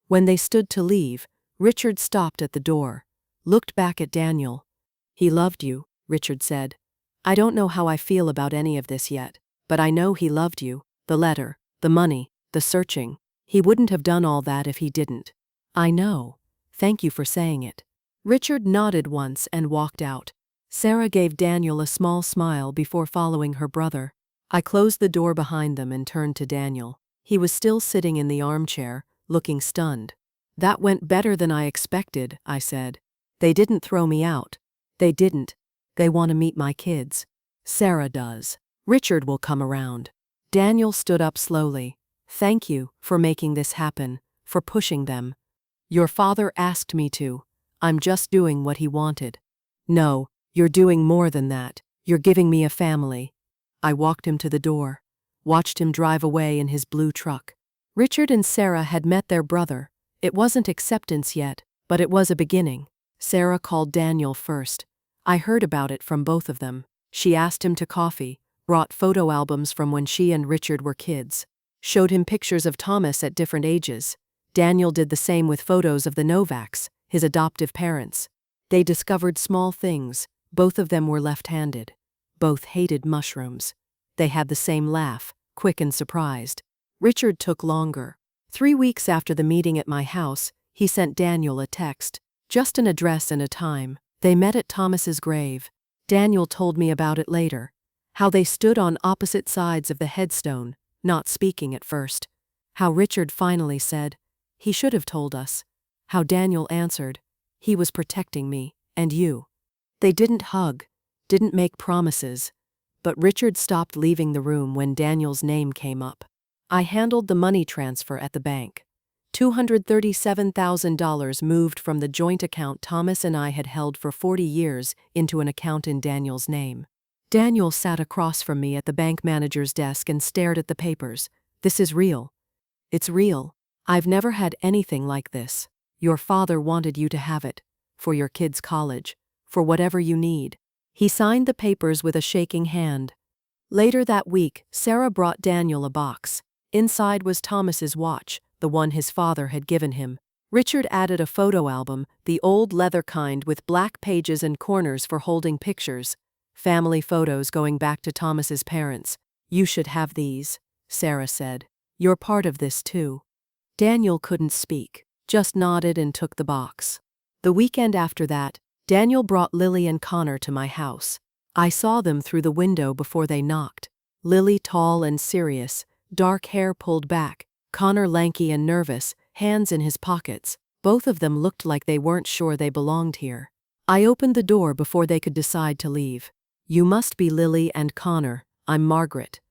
When they stood to leave, Richard stopped at the door, looked back at Daniel. "He loved you," Richard said. "I don't know how I feel about any of this yet, but I know he loved you. The letter, the money, the searching. He wouldn't have done all that if he didn't." "I know. Thank you for saying it." Richard nodded once and walked out. Sarah gave Daniel a small smile before following her brother. I closed the door behind them and turned to Daniel. He was still sitting in the armchair, looking stunned. "That went better than I expected," I said. "They didn't throw me out." "They didn't. They want to meet my kids." "Sarah does. Richard will come around." Daniel stood up slowly. "Thank you for making this happen, for pushing them. Your father asked me to. I'm just doing what he wanted." "No, you're doing more than that. You're giving me a family." I walked him to the door, watched him drive away in his blue truck. Richard and Sarah had met their brother. It wasn't acceptance yet, but it was a beginning. Sarah called Daniel first. I heard about it from both of them. She asked him to coffee, brought photo albums from when she and Richard were kids, showed him pictures of Thomas at different ages. Daniel did the same with photos of the Novaks, his adoptive parents. They discovered small things. Both of them were left-handed. Both hated mushrooms. They had the same laugh, quick and surprised. Richard took longer. 3 weeks after the meeting at my house, he sent Daniel a text, just an address and a time. They met at Thomas's grave. Daniel told me about it later, how they stood on opposite sides of the headstone, not speaking at first. How Richard finally said, "He should have told us." How Daniel answered, "He was protecting me, and you." They didn't hug, didn't make promises, but Richard stopped leaving the room when Daniel's name came up. I handled the money transfer at the bank. $237,000 moved from the joint account Thomas and I had held for 40 years into an account in Daniel's name. Daniel sat across from me at the bank manager's desk and stared at the papers. "This is real. It's real. I've never had anything like this. Your father wanted you to have it. For your kids' college. For whatever you need." He signed the papers with a shaking hand. Later that week, Sarah brought Daniel a box. Inside was Thomas's watch, the one his father had given him. Richard added a photo album, the old leather kind with black pages and corners for holding pictures. Family photos going back to Thomas's parents. "You should have these," Sarah said. "You're part of this too." Daniel couldn't speak, just nodded and took the box. The weekend after that, Daniel brought Lily and Connor to my house. I saw them through the window before they knocked. Lily tall and serious, dark hair pulled back. Connor lanky and nervous, hands in his pockets. Both of them looked like they weren't sure they belonged here. I opened the door before they could decide to leave. "You must be Lily and Connor. I'm Margaret."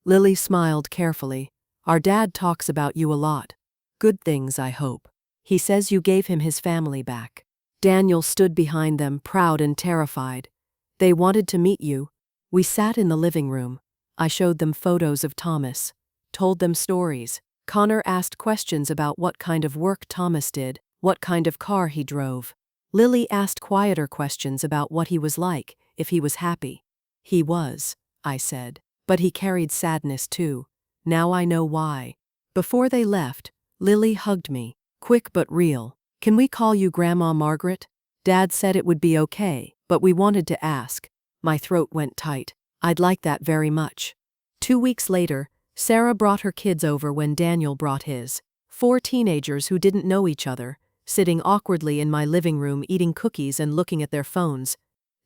Lily smiled carefully. "Our dad talks about you a lot. Good things, I hope. He says you gave him his family back." Daniel stood behind them, proud and terrified. "They wanted to meet you." We sat in the living room. I showed them photos of Thomas, told them stories. Connor asked questions about what kind of work Thomas did, what kind of car he drove. Lily asked quieter questions about what he was like, if he was happy. "He was," I said. "But he carried sadness too. Now I know why." Before they left, Lily hugged me, quick but real. "Can we call you Grandma Margaret? Dad said it would be okay, but we wanted to ask." My throat went tight. "I'd like that very much." 2 weeks later, Sarah brought her kids over when Daniel brought his. 4 teenagers who didn't know each other, sitting awkwardly in my living room eating cookies and looking at their phones.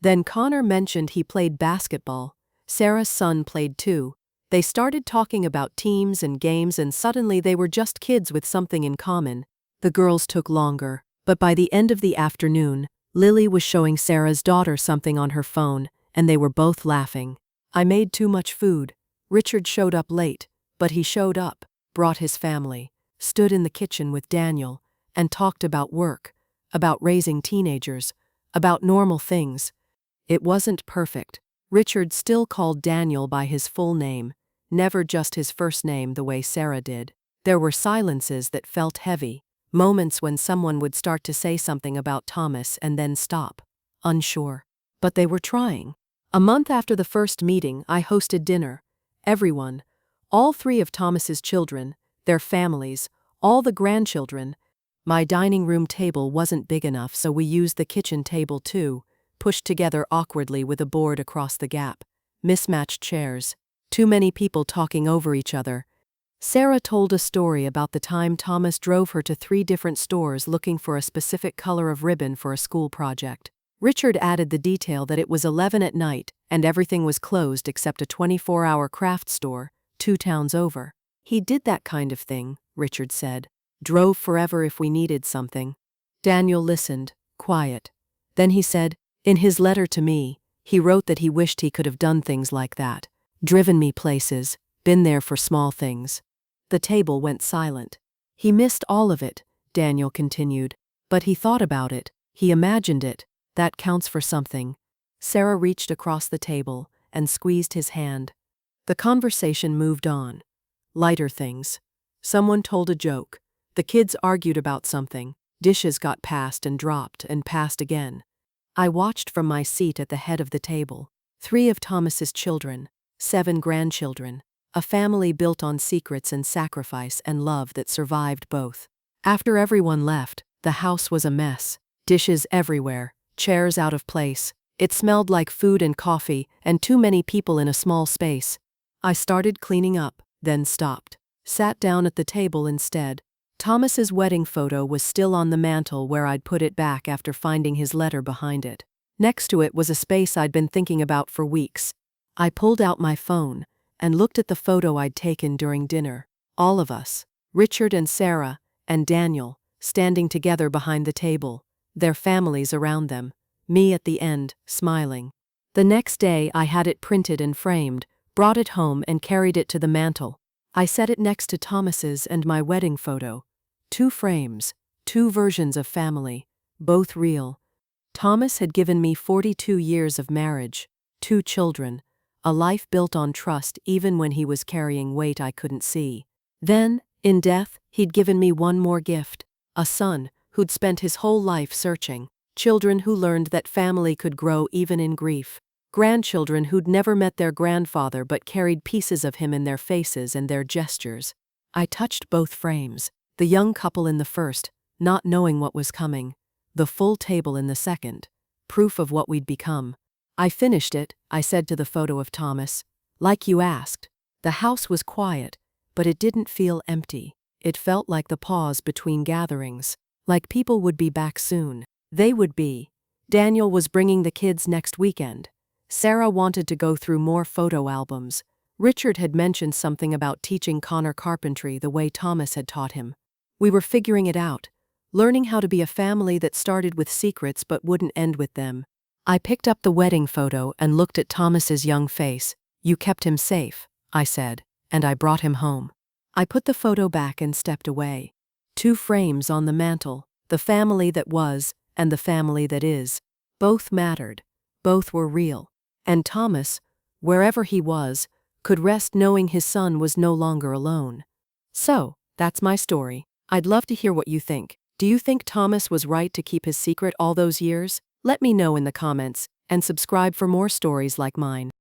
Then Connor mentioned he played basketball. Sarah's son played too. They started talking about teams and games, and suddenly they were just kids with something in common. The girls took longer, but by the end of the afternoon, Lily was showing Sarah's daughter something on her phone, and they were both laughing. I made too much food. Richard showed up late, but he showed up, brought his family, stood in the kitchen with Daniel, and talked about work, about raising teenagers, about normal things. It wasn't perfect. Richard still called Daniel by his full name, never just his first name the way Sarah did. There were silences that felt heavy, moments when someone would start to say something about Thomas and then stop, unsure. But they were trying. A month after the first meeting, I hosted dinner. Everyone, all 3 of Thomas's children, their families, all the grandchildren. My dining room table wasn't big enough, so we used the kitchen table too, pushed together awkwardly with a board across the gap. Mismatched chairs. Too many people talking over each other. Sarah told a story about the time Thomas drove her to 3 different stores looking for a specific color of ribbon for a school project. Richard added the detail that it was 11 at night and everything was closed except a 24-hour craft store, 2 towns over. He did that kind of thing, Richard said. Drove forever if we needed something. Daniel listened, quiet. Then he said, in his letter to me, he wrote that he wished he could have done things like that. Driven me places, been there for small things. The table went silent. He missed all of it, Daniel continued. But he thought about it, he imagined it. That counts for something. Sarah reached across the table and squeezed his hand. The conversation moved on. Lighter things. Someone told a joke. The kids argued about something. Dishes got passed and dropped and passed again. I watched from my seat at the head of the table. 3 of Thomas's children, 7 grandchildren. A family built on secrets and sacrifice and love that survived both. After everyone left, the house was a mess. Dishes everywhere, chairs out of place. It smelled like food and coffee, and too many people in a small space. I started cleaning up, then stopped. Sat down at the table instead. Thomas's wedding photo was still on the mantel where I'd put it back after finding his letter behind it. Next to it was a space I'd been thinking about for weeks. I pulled out my phone and looked at the photo I'd taken during dinner. All of us, Richard and Sarah, and Daniel, standing together behind the table, their families around them, me at the end, smiling. The next day I had it printed and framed, brought it home and carried it to the mantel. I set it next to Thomas's and my wedding photo. 2 frames, 2 versions of family, both real. Thomas had given me 42 years of marriage, 2 children, a life built on trust even when he was carrying weight I couldn't see. Then, in death, he'd given me one more gift, a son who'd spent his whole life searching, children who learned that family could grow even in grief, grandchildren who'd never met their grandfather but carried pieces of him in their faces and their gestures. I touched both frames, the young couple in the first, not knowing what was coming, the full table in the second, proof of what we'd become. I finished it, I said to the photo of Thomas. Like you asked. The house was quiet, but it didn't feel empty. It felt like the pause between gatherings, like people would be back soon. They would be. Daniel was bringing the kids next weekend. Sarah wanted to go through more photo albums. Richard had mentioned something about teaching Connor carpentry the way Thomas had taught him. We were figuring it out, learning how to be a family that started with secrets but wouldn't end with them. I picked up the wedding photo and looked at Thomas's young face. You kept him safe, I said, and I brought him home. I put the photo back and stepped away. 2 frames on the mantel, the family that was and the family that is. Both mattered. Both were real. And Thomas, wherever he was, could rest knowing his son was no longer alone. So, that's my story. I'd love to hear what you think. Do you think Thomas was right to keep his secret all those years? Let me know in the comments, and subscribe for more stories like mine.